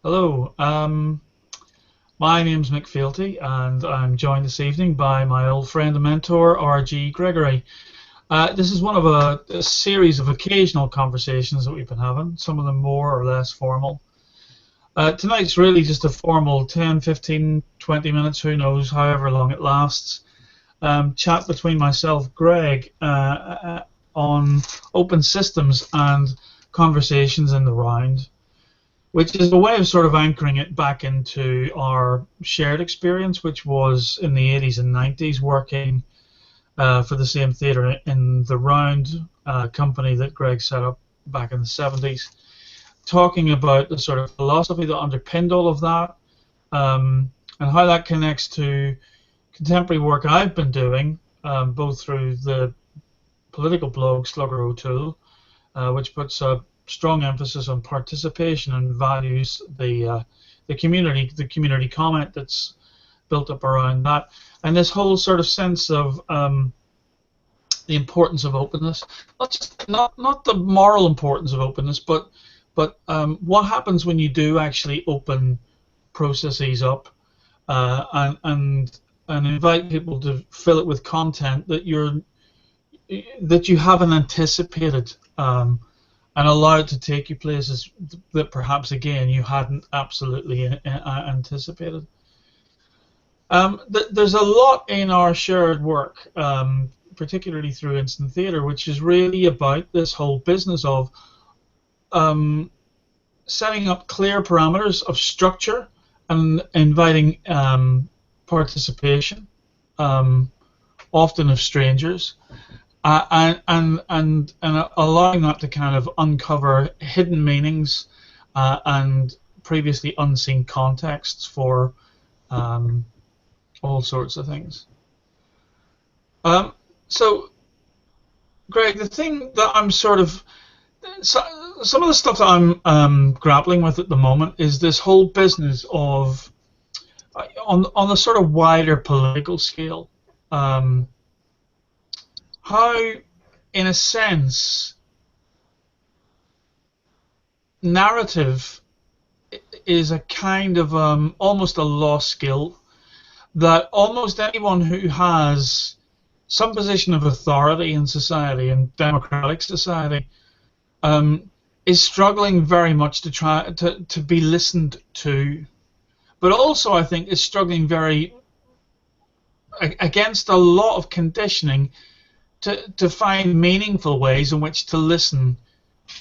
Hello, my name's Mick Fealty, and I'm joined this evening by my old friend and mentor, R.G. Gregory. This is one of a series of occasional conversations that we've been having, some of them more or less formal. Tonight's really just a formal 10, 15, 20 minutes, who knows, however long it lasts, chat between myself, Greg, on open systems and conversations in the round, which is a way of sort of anchoring it back into our shared experience, which was in the 80s and 90s working for the same theatre in the Round company that Greg set up back in the 70s, talking about the sort of philosophy that underpinned all of that, and how that connects to contemporary work I've been doing, both through the political blog Slugger O'Toole, which puts a strong emphasis on participation and values the community comment that's built up around that, and this whole sort of sense of the importance of openness, not the moral importance of openness, but what happens when you do actually open processes up and invite people to fill it with content that you haven't anticipated. And allow it to take you places that perhaps, again, you hadn't absolutely anticipated. There's a lot in our shared work, particularly through instant theatre, which is really about this whole business of setting up clear parameters of structure and inviting participation, often of strangers. And allowing that to kind of uncover hidden meanings and previously unseen contexts for all sorts of things. So, Greg, the thing that I'm sort of some of the stuff that I'm grappling with at the moment is this whole business of on the sort of wider political scale. How, in a sense, narrative is a kind of almost a lost skill that almost anyone who has some position of authority in society, in democratic society, is struggling very much to try to be listened to, but also I think is struggling very against a lot of conditioning to find meaningful ways in which to listen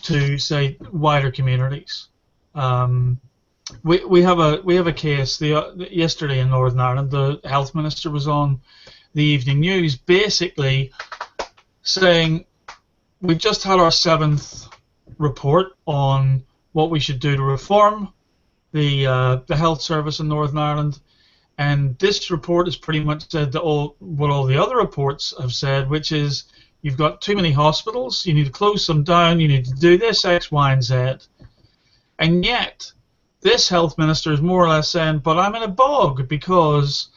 to, say, wider communities. We have a case yesterday in Northern Ireland. The health minister was on the evening news, basically saying we've just had our 7th report on what we should do to reform the health service in Northern Ireland. And this report has pretty much said what all the other reports have said, which is you've got too many hospitals, you need to close them down, you need to do this, X, Y, and Z. And yet, this health minister is more or less saying, but I'm in a bog because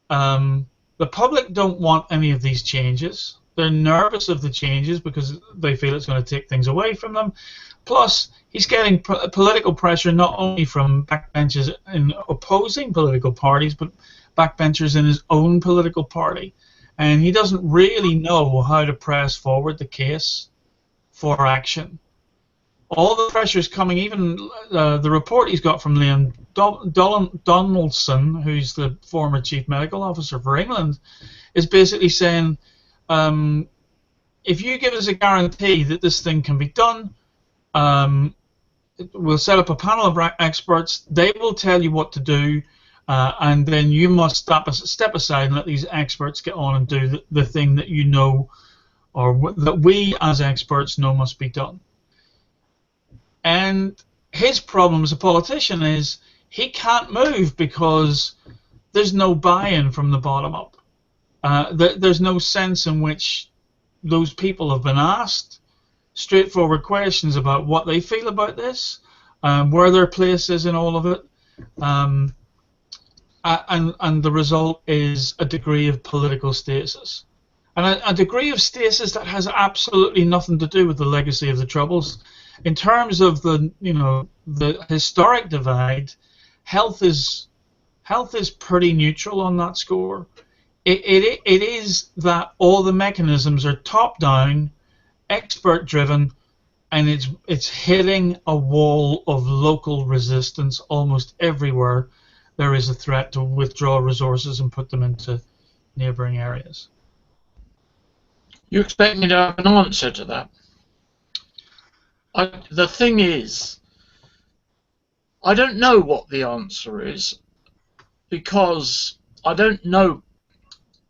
the public don't want any of these changes. They're nervous of the changes because they feel it's going to take things away from them. Plus, he's getting political pressure not only from backbenchers in opposing political parties, but backbenchers in his own political party. And he doesn't really know how to press forward the case for action. All the pressure is coming, even the report he's got from Liam Donaldson, who's the former chief medical officer for England, is basically saying, if you give us a guarantee that this thing can be done, we'll set up a panel of experts. They will tell you what to do, and then you must step aside and let these experts get on and do the thing that you know, or that we as experts know must be done. And his problem as a politician is he can't move because there's no buy-in from the bottom up. There's no sense in which those people have been asked straightforward questions about what they feel about this, where their place is in all of it, and the result is a degree of political stasis, and a degree of stasis that has absolutely nothing to do with the legacy of the Troubles. In terms of the the historic divide, health is pretty neutral on that score. It is that all the mechanisms are top down, expert driven, and it's hitting a wall of local resistance almost everywhere there is a threat to withdraw resources and put them into neighboring areas. You expect me to have an answer to that? The thing is, I don't know what the answer is, because I don't know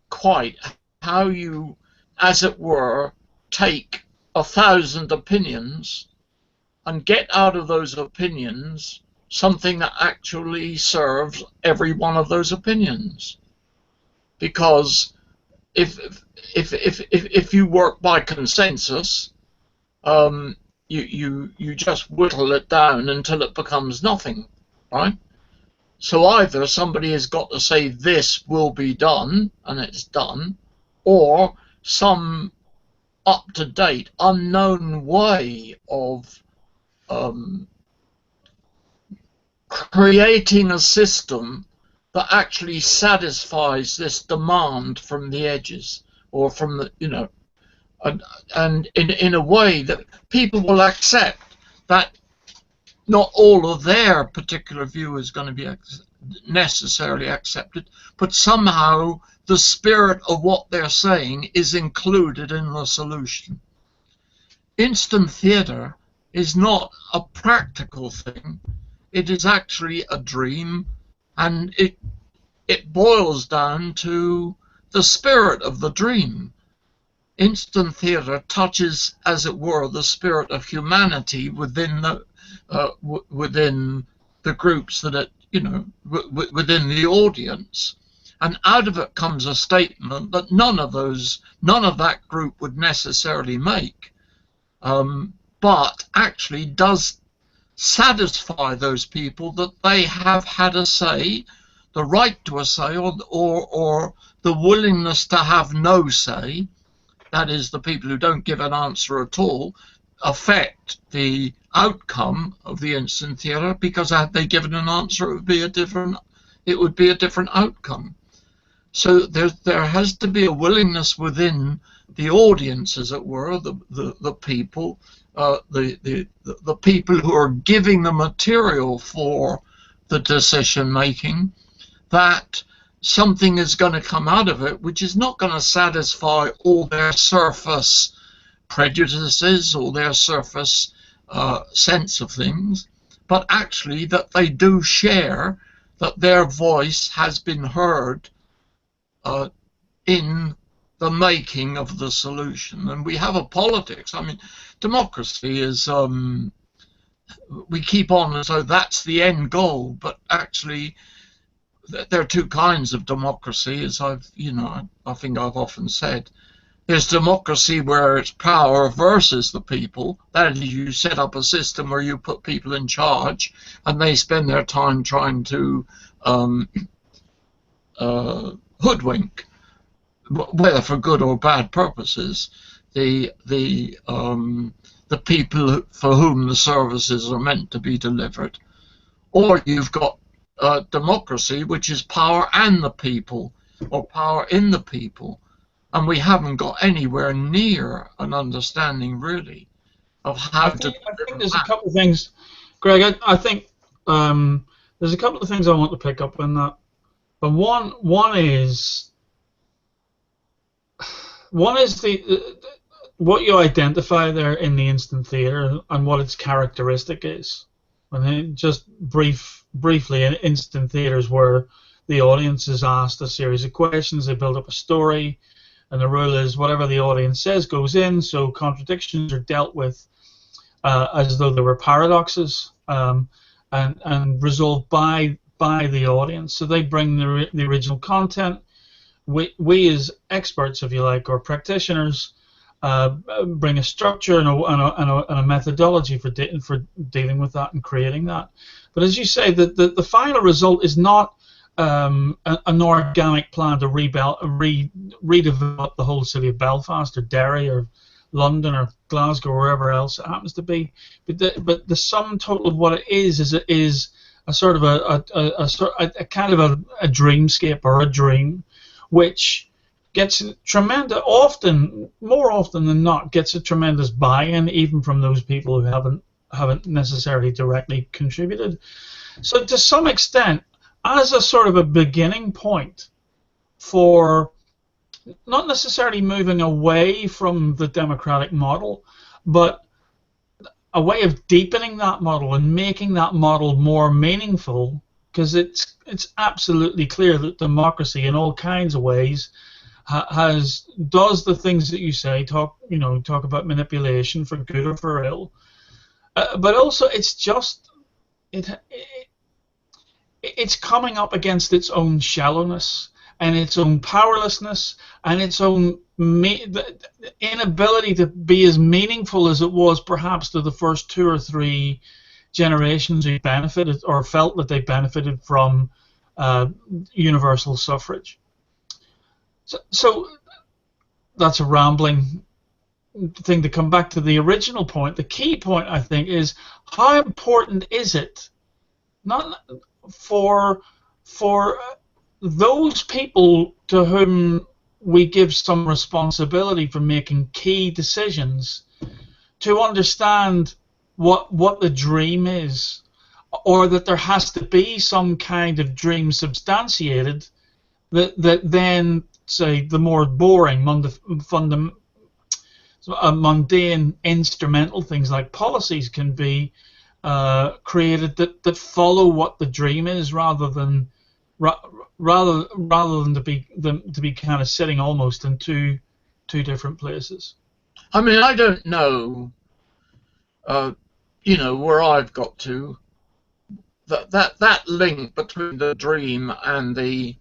quite how you, as it were, take 1,000 opinions and get out of those opinions something that actually serves every one of those opinions. Because if you work by consensus, you just whittle it down until it becomes nothing, right? So either somebody has got to say this will be done, and it's done, or some up-to-date, unknown way of creating a system that actually satisfies this demand from the edges, or from the, you know, and in a way that people will accept that not all of their particular view is going to be necessarily accepted, but somehow the spirit of what they're saying is included in the solution. Instant theatre is not a practical thing. It is actually a dream, and it boils down to the spirit of the dream. Instant theatre touches, as it were, the spirit of humanity within the groups that it, you know, within the audience, and out of it comes a statement that none of that group would necessarily make, but actually does satisfy those people that they have had a say, the right to a say, or the willingness to have no say. That is, the people who don't give an answer at all affect the outcome of the instant theatre, because had they given an answer, it would be a different outcome. So there has to be a willingness within the audience, as it were, the people, the people who are giving the material for the decision making, that something is going to come out of it which is not going to satisfy all their surface prejudices or their surface sense of things, but actually that they do share, that their voice has been heard in the making of the solution. And we have a politics. I mean, democracy is, we keep on as though that's the end goal, but actually there are two kinds of democracy, as I think I've often said. There's democracy where it's power versus the people. That is, you set up a system where you put people in charge and they spend their time trying to hoodwink, whether for good or bad purposes, the people for whom the services are meant to be delivered. Or you've got democracy, which is power and the people, or power in the people. And we haven't got anywhere near an understanding, really, of how I think there's a couple of things, Greg. I think there's a couple of things I want to pick up on that. But one is what you identify there in the instant theatre and what its characteristic is. And just briefly, in instant theatres where the audience is asked a series of questions, they build up a story, and the rule is whatever the audience says goes in, so contradictions are dealt with as though they were paradoxes, and resolved by the audience. So they bring the original content. We as experts, if you like, or practitioners, bring a structure and a methodology for dealing with that and creating that. But as you say, the final result is not an organic plan to redevelop the whole city of Belfast or Derry or London or Glasgow or wherever else it happens to be. But the sum total of what it is a sort of a kind of a dreamscape or a dream, which gets tremendous, more often than not, gets a tremendous buy-in, even from those people who haven't necessarily directly contributed. So to some extent, as a sort of a beginning point for not necessarily moving away from the democratic model, but a way of deepening that model and making that model more meaningful, because it's absolutely clear that democracy in all kinds of ways does the things that you say, talk about manipulation for good or for ill, but also it's coming up against its own shallowness and its own powerlessness and its own inability to be as meaningful as it was perhaps to the first 2 or 3 generations who benefited or felt that they benefited from universal suffrage. So that's a rambling thing. To come back to the original point, the key point, I think, is how important is it not for those people to whom we give some responsibility for making key decisions to understand what the dream is, or that there has to be some kind of dream substantiated that then, say, the more boring, mundane instrumental things like policies can be created that follow what the dream is, rather than to be kind of sitting almost in two different places. I mean, I don't know, where I've got to. That link between the dream and the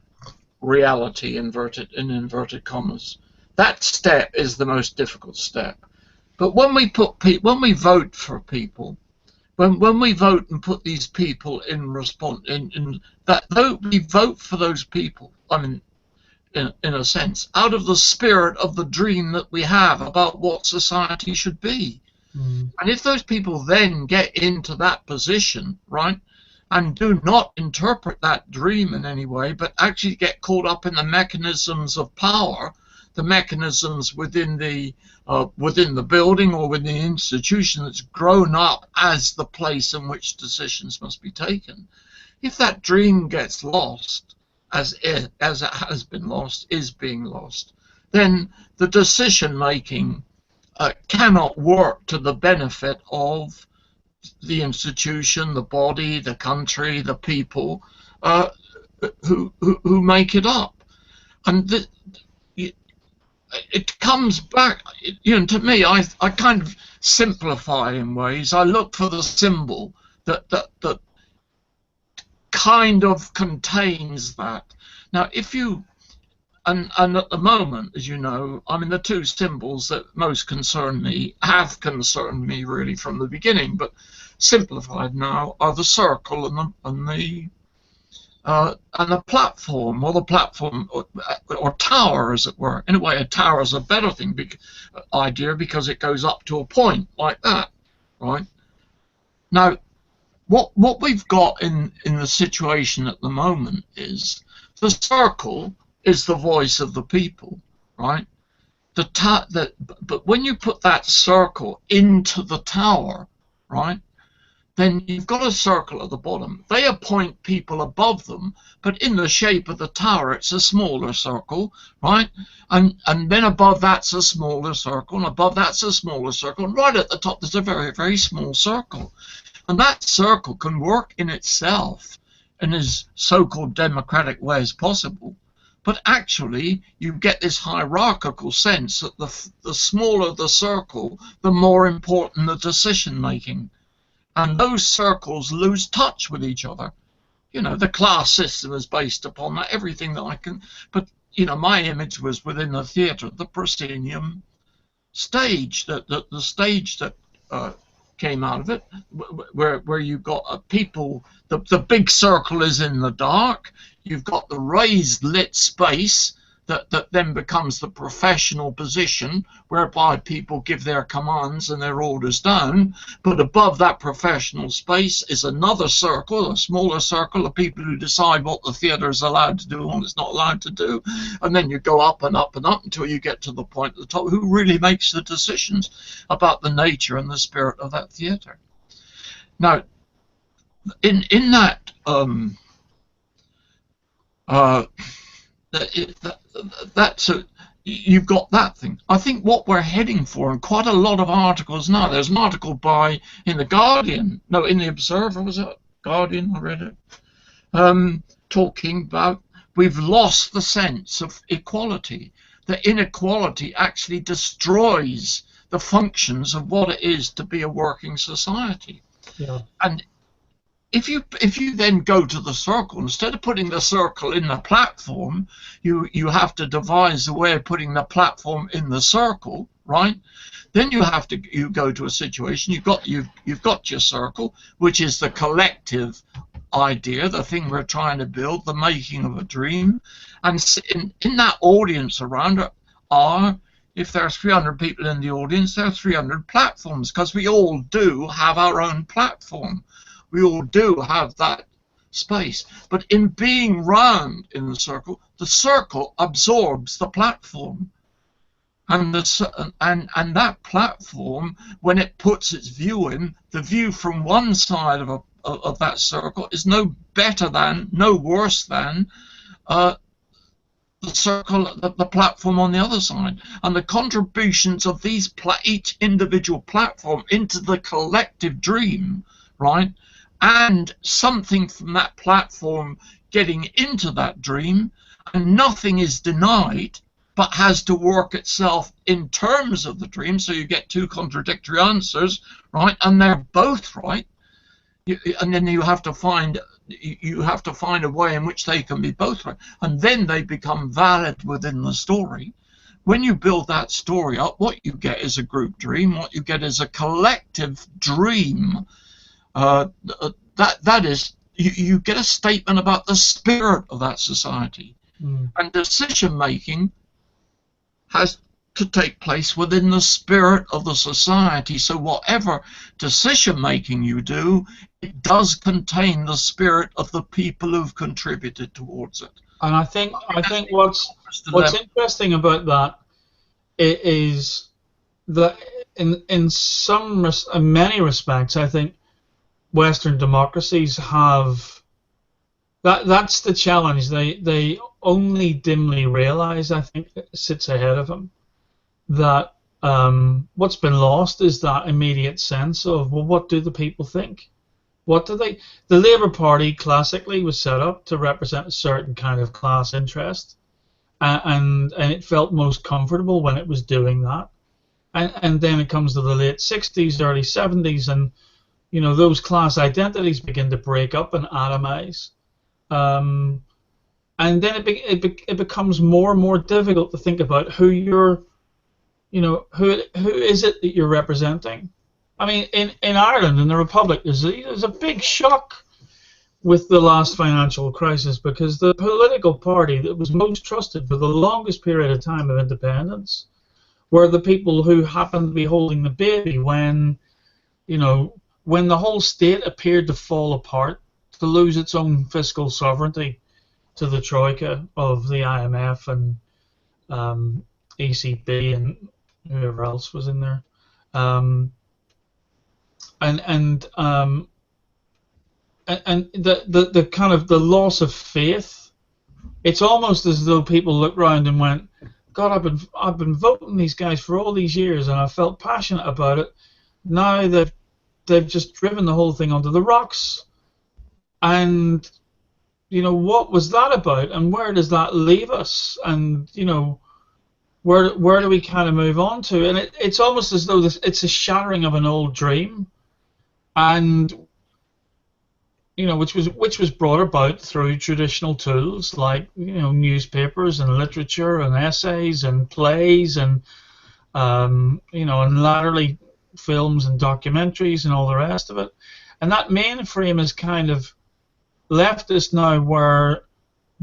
reality, in inverted commas, that step is the most difficult step. But when we vote for people, when we vote and put these people in response, in that, though we vote for those people, I mean, in a sense, out of the spirit of the dream that we have about what society should be. And if those people then get into that position, right, and do not interpret that dream in any way, but actually get caught up in the mechanisms of power, the mechanisms within the building or within the institution that's grown up as the place in which decisions must be taken, if that dream gets lost, as it has been lost, is being lost, then the decision making cannot work to the benefit of the institution, the body, the country, the people who make it up. And it comes back, to me, I kind of simplify in ways. I look for the symbol that kind of contains that. Now, if you, and at the moment, as you know, I mean, the 2 symbols that most concern me, have concerned me really from the beginning, but simplified now, are the circle and the platform, or the platform or tower, as it were. In a way, a tower is a better idea, because it goes up to a point like that, right? Now, what we've got in the situation at the moment is the circle is the voice of the people, right? But when you put that circle into the tower, right, then you've got a circle at the bottom. They appoint people above them, but in the shape of the tower, it's a smaller circle, right? And then above that's a smaller circle, and above that's a smaller circle, and right at the top there's a very, very small circle. And that circle can work in itself in as so-called democratic way as possible, but actually you get this hierarchical sense that the smaller the circle, the more important the decision making. And those circles lose touch with each other. The class system is based upon that, everything that I can, but my image was within the theatre, the proscenium stage, the stage that came out of it, where you've got people, the big circle is in the dark, you've got the raised lit space that then becomes the professional position whereby people give their commands and their orders down. But above that professional space is another circle, a smaller circle of people who decide what the theatre is allowed to do and what it's not allowed to do. And then you go up and up and up until you get to the point at the top who really makes the decisions about the nature and the spirit of that theatre. Now, in that that's you've got that thing. I think what we're heading for in quite a lot of articles now. There's an article in the Guardian, no, in the Observer, was it Guardian? I read it, talking about we've lost the sense of equality. The inequality actually destroys the functions of what it is to be a working society. Yeah. And if you then go to the circle, instead of putting the circle in the platform, you have to devise a way of putting the platform in the circle, right? Then you go to a situation, you've got your circle, which is the collective idea, the thing we're trying to build, the making of a dream. And in that audience around it if there are 300 people in the audience, there are 300 platforms, because we all do have our own platform. We all do have that space. But in being round in the circle absorbs the platform. And that platform, when it puts its view in, the view from one side of that circle is no better than, no worse than the circle, the platform on the other side. And the contributions of each individual platform into the collective dream, right? And something from that platform getting into that dream, and nothing is denied but has to work itself in terms of the dream. So you get two contradictory answers, right? And they're both right. And then you have to find a way in which they can be both right, and then they become valid within the story. When you build that story up, what you get is a group dream. What you get is a collective dream. That is, you get a statement about the spirit of that society. And decision making has to take place within the spirit of the society. So whatever decision making you do, it does contain the spirit of the people who've contributed towards it. And I think what's interesting about that is that in many respects, I think Western democracies have that's the challenge. They only dimly realize, I think, it sits ahead of them, that what's been lost is that immediate sense of, well, what do the people think? What do they? The Labour Party classically was set up to represent a certain kind of class interest, and it felt most comfortable when it was doing that. And then it comes to the late 60s, early 70s, and those class identities begin to break up and atomize. And then it becomes more and more difficult to think about who you're, who is it that you're representing. I mean, in Ireland, in the Republic, there's a big shock with the last financial crisis, because the political party that was most trusted for the longest period of time of independence were the people who happened to be holding the baby when the whole state appeared to fall apart, to lose its own fiscal sovereignty to the troika of the IMF and ECB and whoever else was in there, and the kind of the loss of faith. It's almost as though people look around and went, God, I've been voting these guys for all these years, and I felt passionate about it. Now they've just driven the whole thing onto the rocks, and what was that about, and where does that leave us, and where do we kind of move on to? And it's almost as though it's a shattering of an old dream, and which was brought about through traditional tools like newspapers and literature and essays and plays and and latterly films and documentaries and all the rest of it. And that mainframe is kind of left us now, where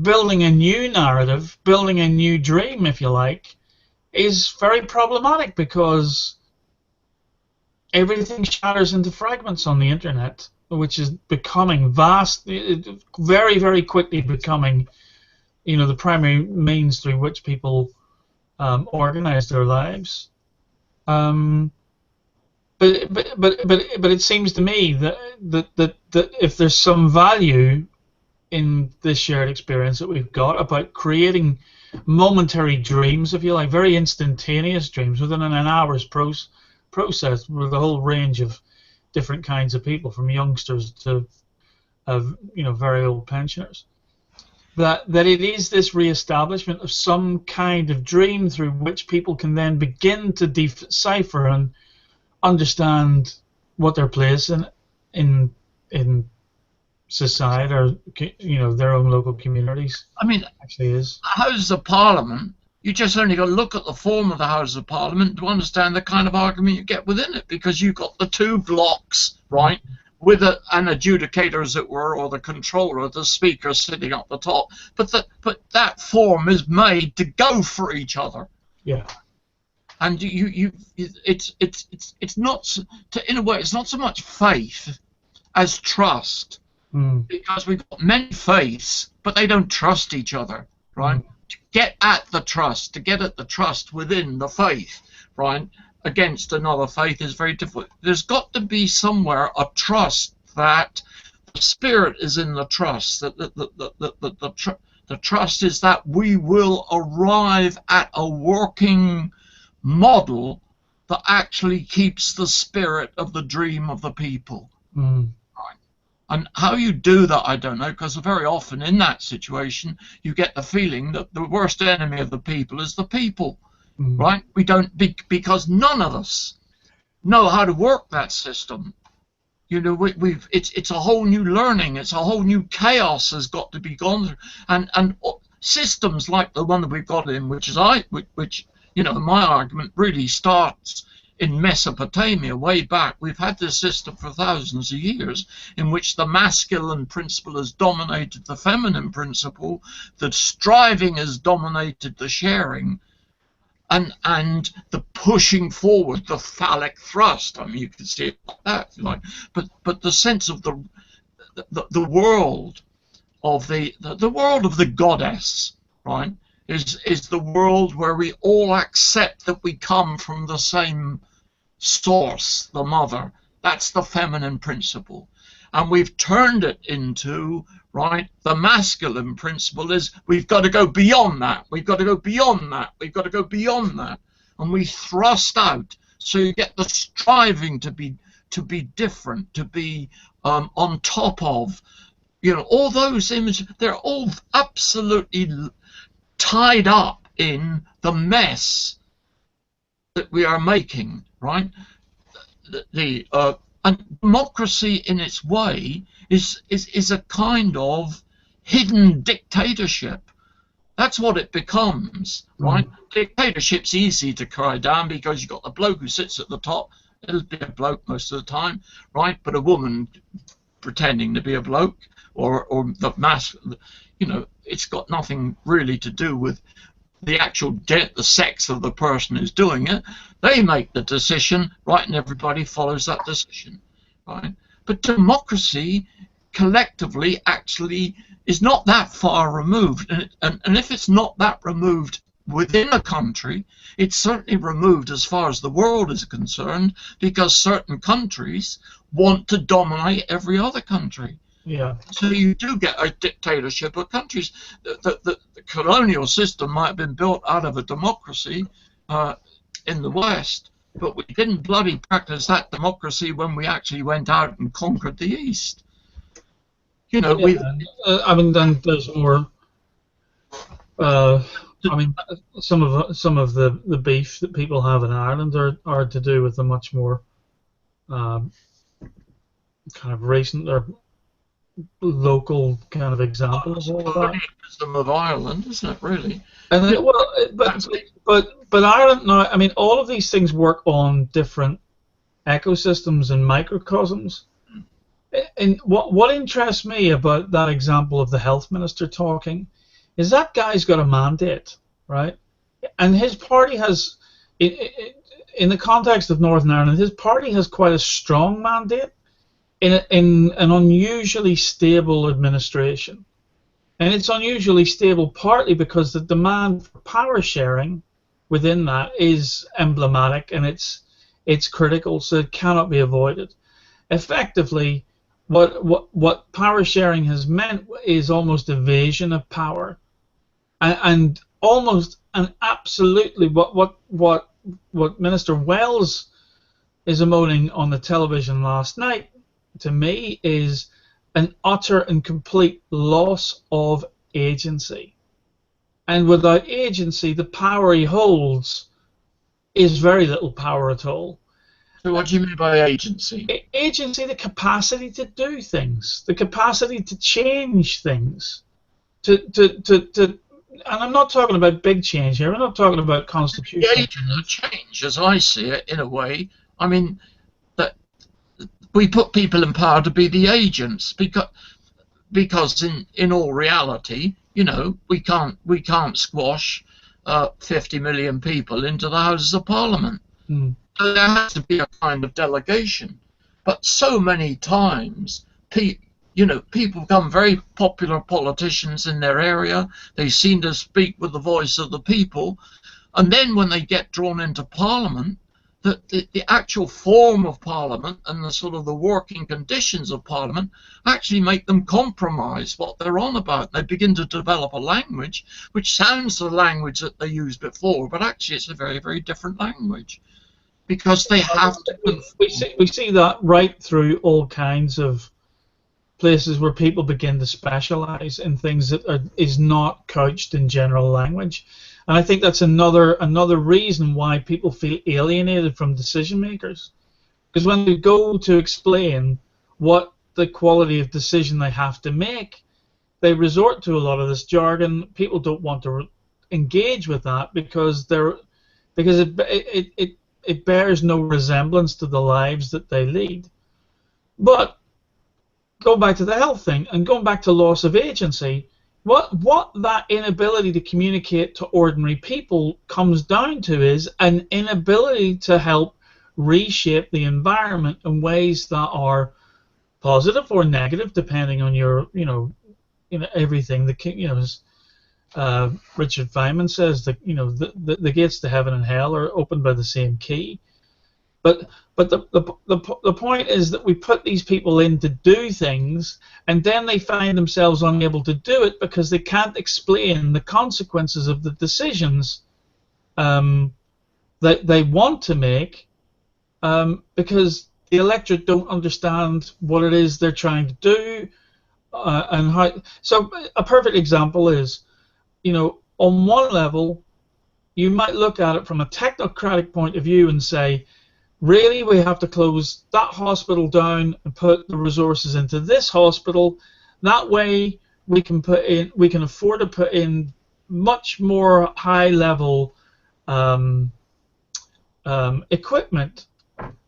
building a new narrative, building a new dream, if you like, is very problematic because everything shatters into fragments on the internet, which is becoming very, very quickly becoming, the primary means through which people organize their lives. But it seems to me that if there's some value in this shared experience that we've got about creating momentary dreams, if you like, very instantaneous dreams within an hour's process with a whole range of different kinds of people, from youngsters to very old pensioners, that it is this reestablishment of some kind of dream through which people can then begin to decipher and understand what their place in society, or their own local communities, I mean, actually is. Houses of Parliament, you just only got to look at the form of the Houses of Parliament to understand the kind of argument you get within it, because you've got the two blocks, right, with an adjudicator, as it were, or the controller, the speaker sitting up the top, but that form is made to go for each other. Yeah. And it's not, in a way, it's not so much faith as trust, because we've got many faiths, but they don't trust each other, right? To get at the trust within the faith, right, against another faith is very difficult. There's got to be somewhere a trust that the spirit is in the trust, that the trust is that we will arrive at a working model that actually keeps the spirit of the dream of the people. Right. And how you do that, I don't know, because very often in that situation you get the feeling that the worst enemy of the people is the people. Right? We don't, because none of us know how to work that system. It's a whole new learning. It's a whole new chaos has got to be gone through, and systems like the one that we've got in, which my argument really starts in Mesopotamia, way back. We've had this system for thousands of years in which the masculine principle has dominated the feminine principle, that striving has dominated the sharing, and the pushing forward, the phallic thrust. I mean, you can see it like that, if you like. But the sense of the world of the world of the goddess, right, is the world where we all accept that we come from the same source, the mother. That's the feminine principle. And we've turned it into, right, the masculine principle is we've got to go beyond that. We've got to go beyond that. We've got to go beyond that. And we thrust out. So you get the striving to be different, to be on top of, all those images. They're all absolutely tied up in the mess that we are making, right? And democracy, in its way, is a kind of hidden dictatorship. That's what it becomes, right? Dictatorship's easy to cry down because you've got the bloke who sits at the top. It'll be a bloke most of the time, right? But a woman pretending to be a bloke, or the mass, it's got nothing really to do with the actual the sex of the person who's doing it. They make the decision, right, and everybody follows that decision, right? But democracy collectively actually is not that far removed, and if it's not that removed within a country, it's certainly removed as far as the world is concerned, because certain countries want to dominate every other country. Yeah. So you do get a dictatorship of countries. The colonial system might have been built out of a democracy in the West, but we didn't bloody practice that democracy when we actually went out and conquered the East. I mean, then there's more. I mean, some of the beef that people have in Ireland are to do with a much more kind of recent or local kind of example of all of that. Of Ireland, isn't it, really? And but Ireland now, I mean, all of these things work on different ecosystems and microcosms. And what interests me about that example of the health minister talking is that guy's got a mandate, right? And his party has, in the context of Northern Ireland, his party has quite a strong mandate in an unusually stable administration. And it's unusually stable partly because the demand for power sharing within that is emblematic, and it's critical, so it cannot be avoided. Effectively, what power sharing has meant is almost evasion of power, and almost and absolutely what Minister Wells is emoting on the television last night, to me, is an utter and complete loss of agency. And without agency, the power he holds is very little power at all. So what do you mean by agency? Agency, the capacity to do things, the capacity to change things, and I'm not talking about big change here. I'm not talking about constitutional. The agent of change, as I see it, in a way. I mean, that we put people in power to be the agents, because in all reality, you know, we can't squash 50 million people into the Houses of Parliament. So there has to be a kind of delegation. But so many times, people become very popular politicians in their area. They seem to speak with the voice of the people, and then when they get drawn into Parliament, the actual form of Parliament and the sort of the working conditions of Parliament actually make them compromise what they're on about. They begin to develop a language which sounds the language that they used before, but actually it's a very, very different language, because they have to. We see that right through all kinds of places where people begin to specialize in things that is not couched in general language. And I think that's another reason why people feel alienated from decision makers, because when they go to explain what the quality of decision they have to make, they resort to a lot of this jargon. People don't want to engage with that because it bears no resemblance to the lives that they lead. But going back to the health thing and going back to loss of agency, what that inability to communicate to ordinary people comes down to is an inability to help reshape the environment in ways that are positive or negative, depending on your, everything. As Richard Feynman says, that the gates to heaven and hell are opened by the same key. But the point is that we put these people in to do things, and then they find themselves unable to do it because they can't explain the consequences of the decisions that they want to make, because the electorate don't understand what it is they're trying to do, and how. So a perfect example is, on one level, you might look at it from a technocratic point of view and say, really, we have to close that hospital down and put the resources into this hospital. That way, we can afford to put in much more high-level equipment,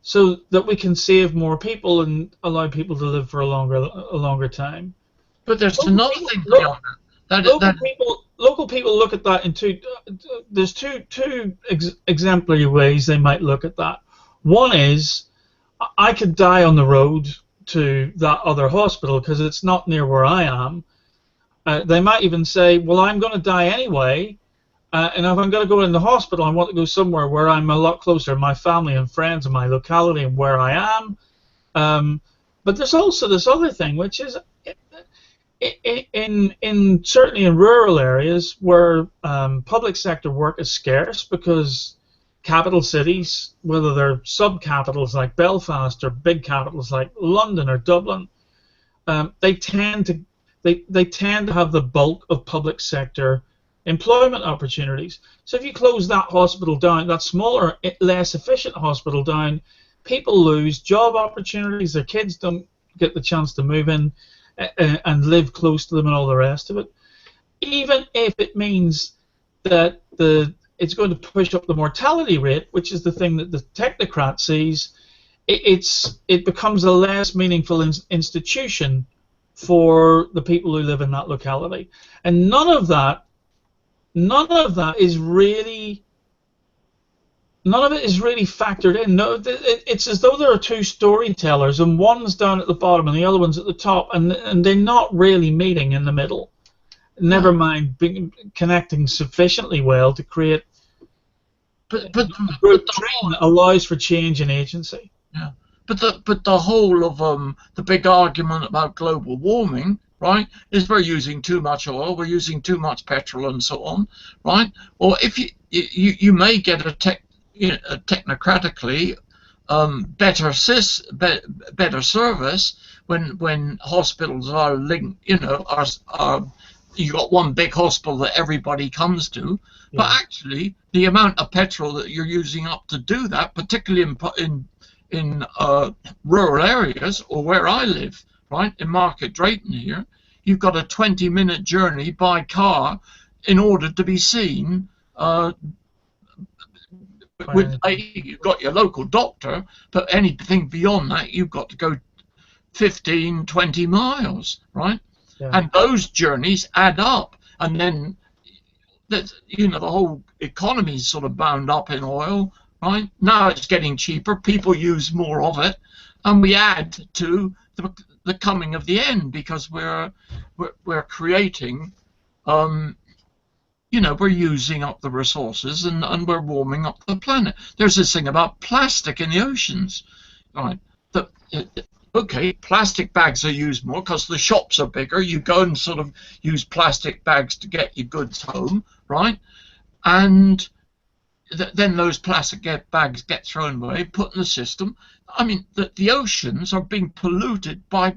so that we can save more people and allow people to live for a longer time. But there's another thing beyond that. Local people look at that in there's two exemplary ways they might look at that. One is, I could die on the road to that other hospital because it's not near where I am. They might even say, well, I'm going to die anyway, and if I'm going to go in the hospital, I want to go somewhere where I'm a lot closer to my family and friends and my locality and where I am. But there's also this other thing, which is, certainly in rural areas where public sector work is scarce, because capital cities, whether they're sub-capitals like Belfast or big capitals like London or Dublin, they tend to have the bulk of public sector employment opportunities. So if you close that hospital down, that smaller, less efficient hospital down, people lose job opportunities. Their kids don't get the chance to move in and live close to them and all the rest of it. Even if it means that it's going to push up the mortality rate, which is the thing that the technocrat sees, it becomes a less meaningful institution for the people who live in that locality. And none of that is really, none of it is really factored in. No, it's as though there are two storytellers, and one's down at the bottom and the other one's at the top, and they're not really meeting in the middle. Never mind connecting sufficiently well to create but a group dream that allows for change and agency. Yeah, but the whole of the big argument about global warming, right, is we're using too much oil, we're using too much petrol, and so on, right? Or if you may get a technocratically better service when hospitals are linked, are you got one big hospital that everybody comes to, Yeah. but actually the amount of petrol that you're using up to do that, particularly in rural areas, or where I live, right, in Market Drayton here, you've got a 20-minute journey by car in order to be seen. You've got your local doctor, but anything beyond that, you've got to go 15, 20 miles, right? Yeah. And those journeys add up, and then the whole economy is sort of bound up in oil, right? Now it's getting cheaper, people use more of it, and we add to the coming of the end, because we're creating, we're using up the resources, and we're warming up the planet. There's this thing about plastic in the oceans, right? Okay, plastic bags are used more because the shops are bigger. You go and sort of use plastic bags to get your goods home, right? And then those plastic bags get thrown away, put in the system. I mean, the oceans are being polluted by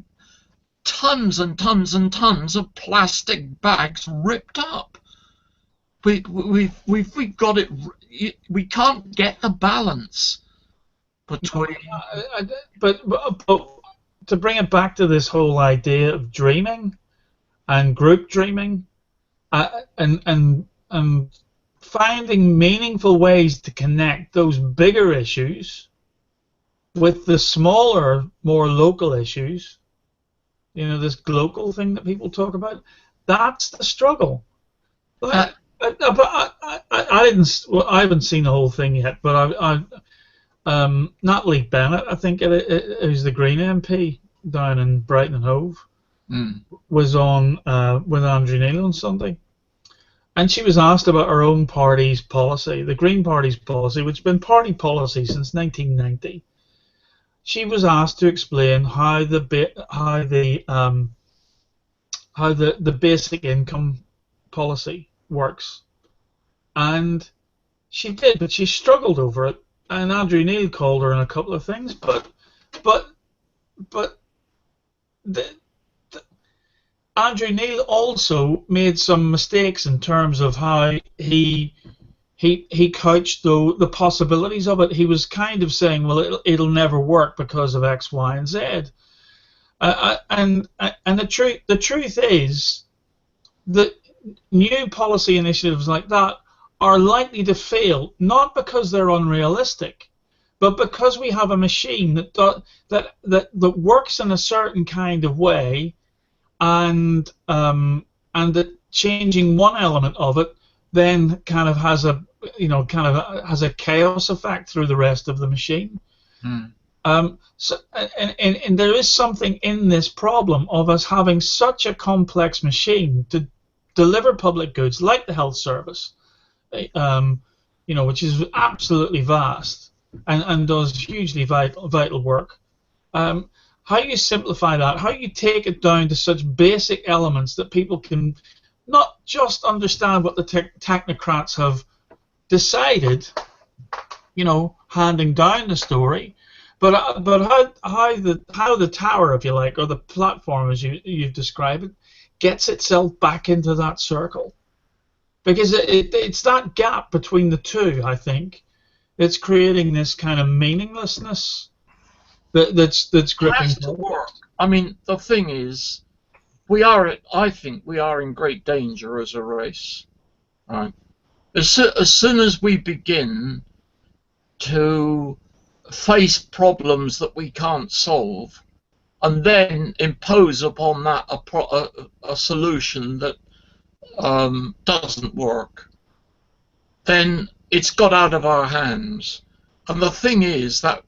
tons and tons and tons of plastic bags ripped up. We've got it. We can't get the balance between. But to bring it back to this whole idea of dreaming and group dreaming, and finding meaningful ways to connect those bigger issues with the smaller, more local issues, this global thing that people talk about, that's the struggle. But I didn't. Well, I haven't seen the whole thing yet, but Natalie Bennett, I think who's the Green MP down in Brighton and Hove, was on with Andrew Neil on Sunday, and she was asked about her own party's policy, the Green Party's policy, which has been party policy since 1990. She was asked to explain how the basic income policy works, and she did, but she struggled over it. And Andrew Neil called her on a couple of things, but Andrew Neil also made some mistakes in terms of how he couched the possibilities of it. He was kind of saying, well, it'll never work because of X, Y, and Z. And the truth is that new policy initiatives like that are likely to fail, not because they're unrealistic, but because we have a machine that works in a certain kind of way, and that changing one element of it then kind of has a chaos effect through the rest of the machine. So and there is something in this problem of us having such a complex machine to deliver public goods like the health service, which is absolutely vast and does hugely vital work. How you simplify that, how you take it down to such basic elements that people can not just understand what the technocrats have decided, handing down the story, but how the tower, if you like, or the platform as you've described it, gets itself back into that circle. Because it's that gap between the two, I think, that's creating this kind of meaninglessness that's gripping. It has to work. I mean, the thing is, I think we are in great danger as a race. Right? As soon as we begin to face problems that we can't solve, and then impose upon that a solution that doesn't work, then it's got out of our hands. And the thing is that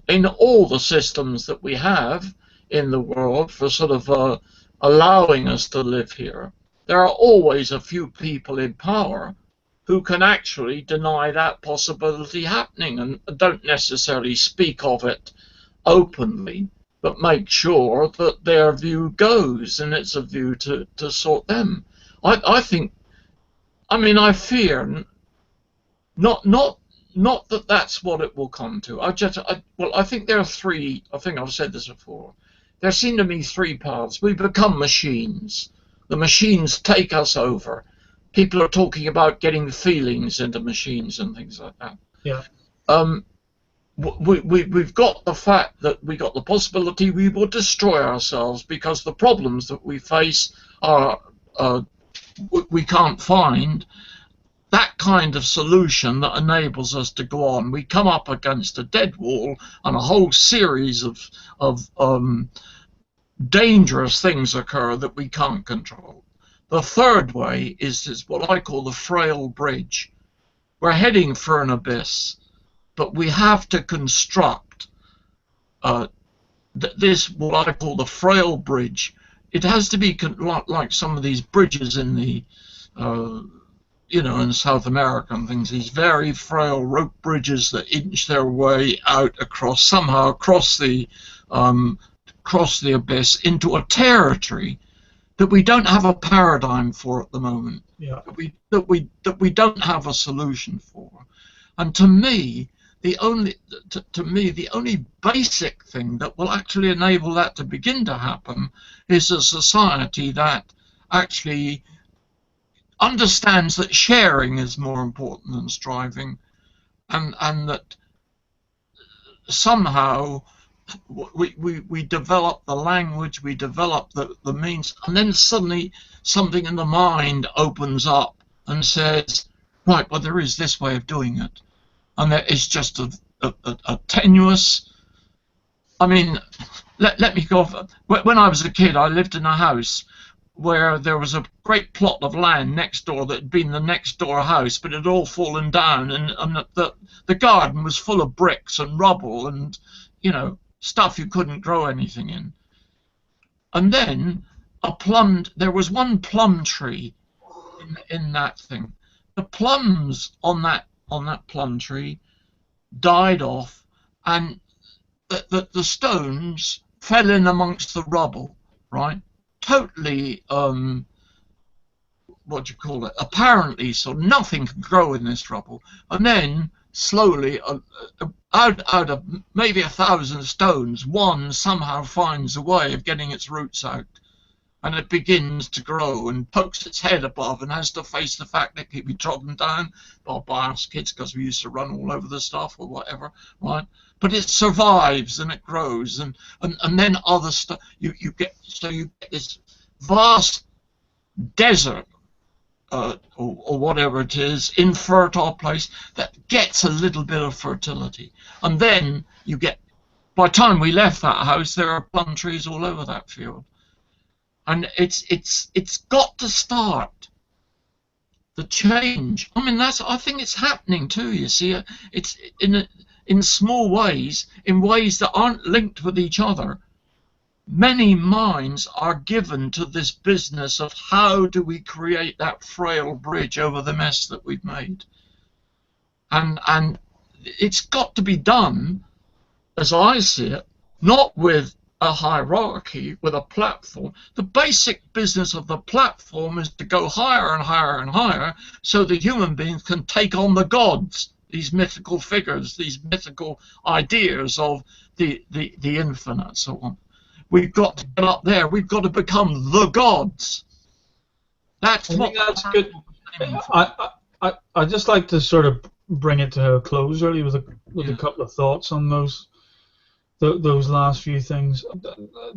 in all the systems that we have in the world for sort of allowing us to live here, there are always a few people in power who can actually deny that possibility happening and don't necessarily speak of it openly, but make sure that their view goes, and it's a view to sort them. I think, I mean, I fear not that that's what it will come to. Well, I think there are three. I think I've said this before. There seem to be three paths. We become machines. The machines take us over. People are talking about getting feelings into machines and things like that. Yeah. We've got the fact that we got the possibility we will destroy ourselves because the problems that we face are we can't find that kind of solution that enables us to go on. We come up against a dead wall and a whole series of dangerous things occur that we can't control. The third way is what I call the frail bridge. We're heading for an abyss, but we have to construct this, what I call the frail bridge. It has to be like some of these bridges in the you know, in South America and things, these very frail rope bridges that inch their way out across, somehow across the abyss into a territory that we don't have a paradigm for at the moment. Yeah. That we don't have a solution for. And to me, the only basic thing that will actually enable that to begin to happen is a society that actually understands that sharing is more important than striving, and that somehow we develop the language, we develop the means, and then suddenly something in the mind opens up and says, right, well, there is this way of doing it, and there is just a tenuous. I mean, let me go off. When I was a kid, I lived in a house where there was a great plot of land next door that had been the next door house, but it had all fallen down, and the garden was full of bricks and rubble and, you know, stuff you couldn't grow anything in. And then there was one plum tree in that thing. The plums on that plum tree died off, and the stones fell in amongst the rubble, right? Totally, what do you call it? Apparently, so nothing can grow in this rubble. And then slowly, out of maybe 1,000 stones, one somehow finds a way of getting its roots out, and it begins to grow and pokes its head above and has to face the fact that it can be trodden down by us kids because we used to run all over the stuff or whatever, right? But it survives and it grows, and then other stuff. You get this vast desert or whatever it is, infertile place that gets a little bit of fertility, and then you get. By the time we left that house, there are plum trees all over that field, and it's got to start. The change. I mean, I think it's happening too. You see, it's in small ways, in ways that aren't linked with each other. Many minds are given to this business of how do we create that frail bridge over the mess that we've made. And it's got to be done, as I see it, not with a hierarchy, with a platform. The basic business of the platform is to go higher and higher and higher so the human beings can take on the gods, these mythical figures, these mythical ideas of the infinite, so on. We've got to get up there. We've got to become the gods. That's what. That's good. I'd just like to sort of bring it to a close, really, with a couple of thoughts on those last few things.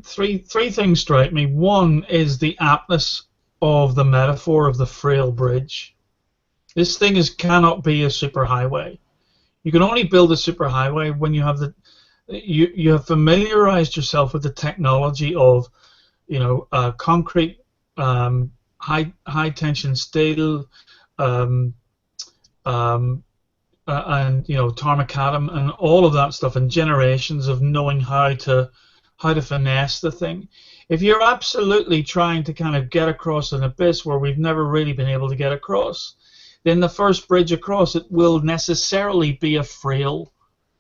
Three things strike me. One is the aptness of the metaphor of the frail bridge. This thing cannot be a superhighway. You can only build a superhighway when you have you have familiarized yourself with the technology of, concrete, high tension steel, um, um, and tarmacadam and all of that stuff, and generations of knowing how to finesse the thing. If you're absolutely trying to kind of get across an abyss where we've never really been able to get across, then the first bridge across it will necessarily be a frail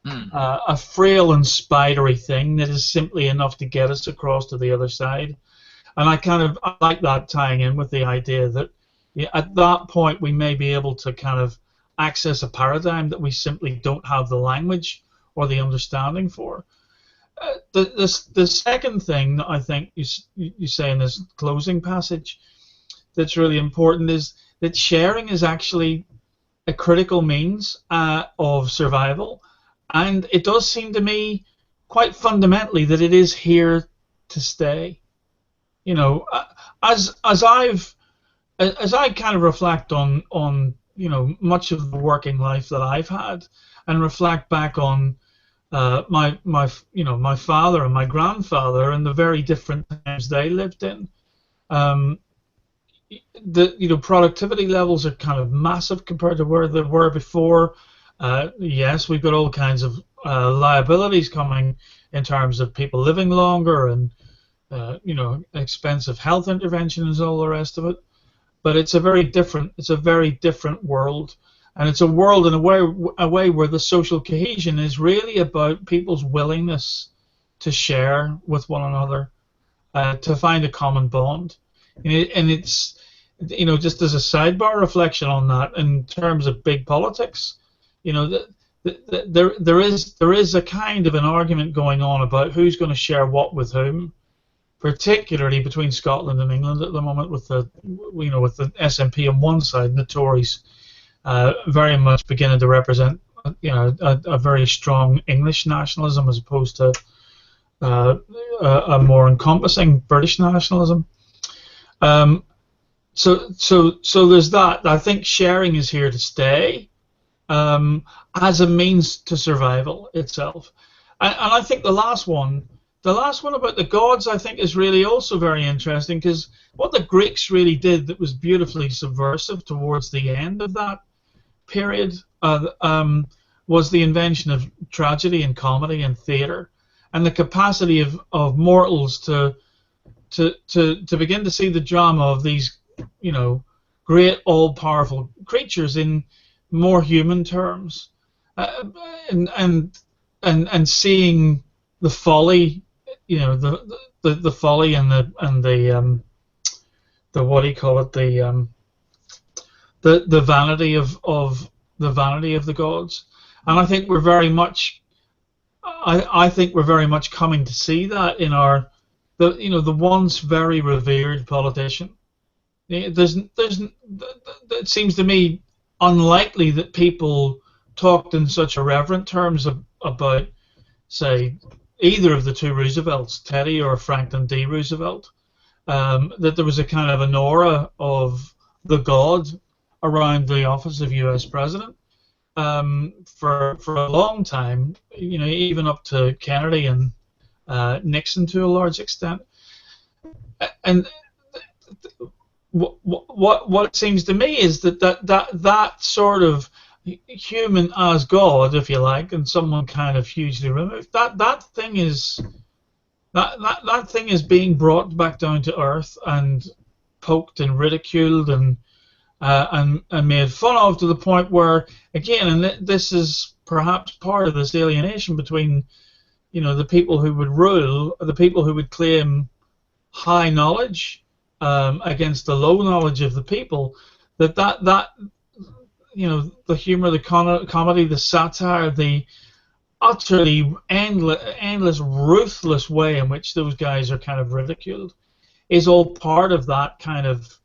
and spidery thing that is simply enough to get us across to the other side. And I like that tying in with the idea that, at that point we may be able to kind of access a paradigm that we simply don't have the language or the understanding for. The second thing that I think you say in this closing passage that's really important is that sharing is actually a critical means of survival, and it does seem to me quite fundamentally that it is here to stay. As I kind of reflect on much of the working life that I've had, and reflect back on my father and my grandfather and the very different times they lived in. The productivity levels are kind of massive compared to where they were before. Yes, we've got all kinds of liabilities coming in terms of people living longer and expensive health interventions and all the rest of it. But it's a very different world, and it's a world in a way where the social cohesion is really about people's willingness to share with one another, to find a common bond. And it's, just as a sidebar reflection on that, in terms of big politics, there is a kind of an argument going on about who's going to share what with whom, particularly between Scotland and England at the moment, with the SNP on one side and the Tories very much beginning to represent a very strong English nationalism as opposed to a more encompassing British nationalism. So there's that. I think sharing is here to stay as a means to survival itself. And I think the last one about the gods, I think, is really also very interesting, because what the Greeks really did that was beautifully subversive towards the end of that period was the invention of tragedy and comedy and theater, and the capacity of mortals to begin to see the drama of these great all-powerful creatures in more human terms, and seeing the folly, the folly and the what do you call it, the vanity of the vanity of the gods. And I think we're very much coming to see that in the once very revered politician. It seems to me unlikely that people talked in such irreverent terms about, say, either of the two Roosevelts, Teddy or Franklin D. Roosevelt, that there was a kind of an aura of the god around the office of U.S. president for a long time, even up to Kennedy and Nixon to a large extent. And what it seems to me is that sort of human as God, if you like, and someone kind of hugely removed, that thing is being brought back down to earth and poked and ridiculed and made fun of, to the point where, again, and this is perhaps part of this alienation between the people who would rule, the people who would claim high knowledge against the low knowledge of the people, that the humor, the comedy, the satire, the utterly endless, ruthless way in which those guys are kind of ridiculed is all part of that kind of,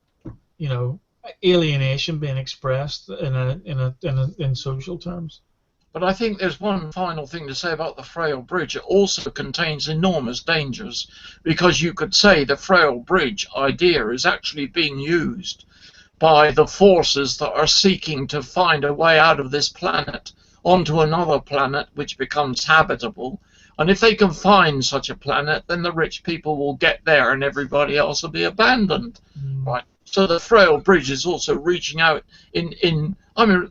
alienation being expressed in social terms. But I think there's one final thing to say about the frail bridge. It also contains enormous dangers, because you could say the frail bridge idea is actually being used by the forces that are seeking to find a way out of this planet onto another planet which becomes habitable, And if they can find such a planet, then the rich people will get there and everybody else will be abandoned. Right. So the frail bridge is also reaching out I mean,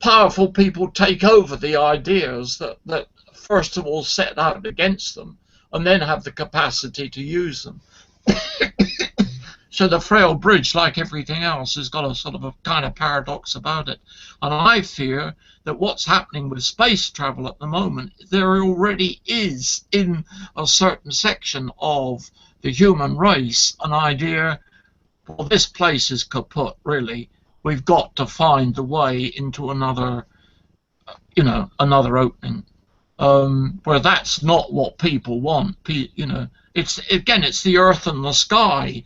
powerful people take over the ideas that first of all set out against them and then have the capacity to use them. So the frail bridge, like everything else, has got a sort of a kind of paradox about it. And I fear that what's happening with space travel at the moment, there already is in a certain section of the human race an idea, well, this place is kaput, really. We've got to find the way into another, another opening. Where that's not what people want. It's the earth and the sky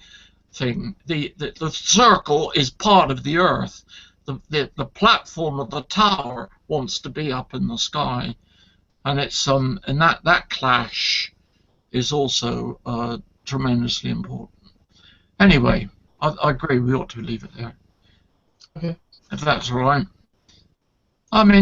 thing. The circle is part of the earth. The platform of the tower wants to be up in the sky, and it's and that clash is also tremendously important. Anyway, I agree. We ought to leave it there. Okay. If that's all right. I mean.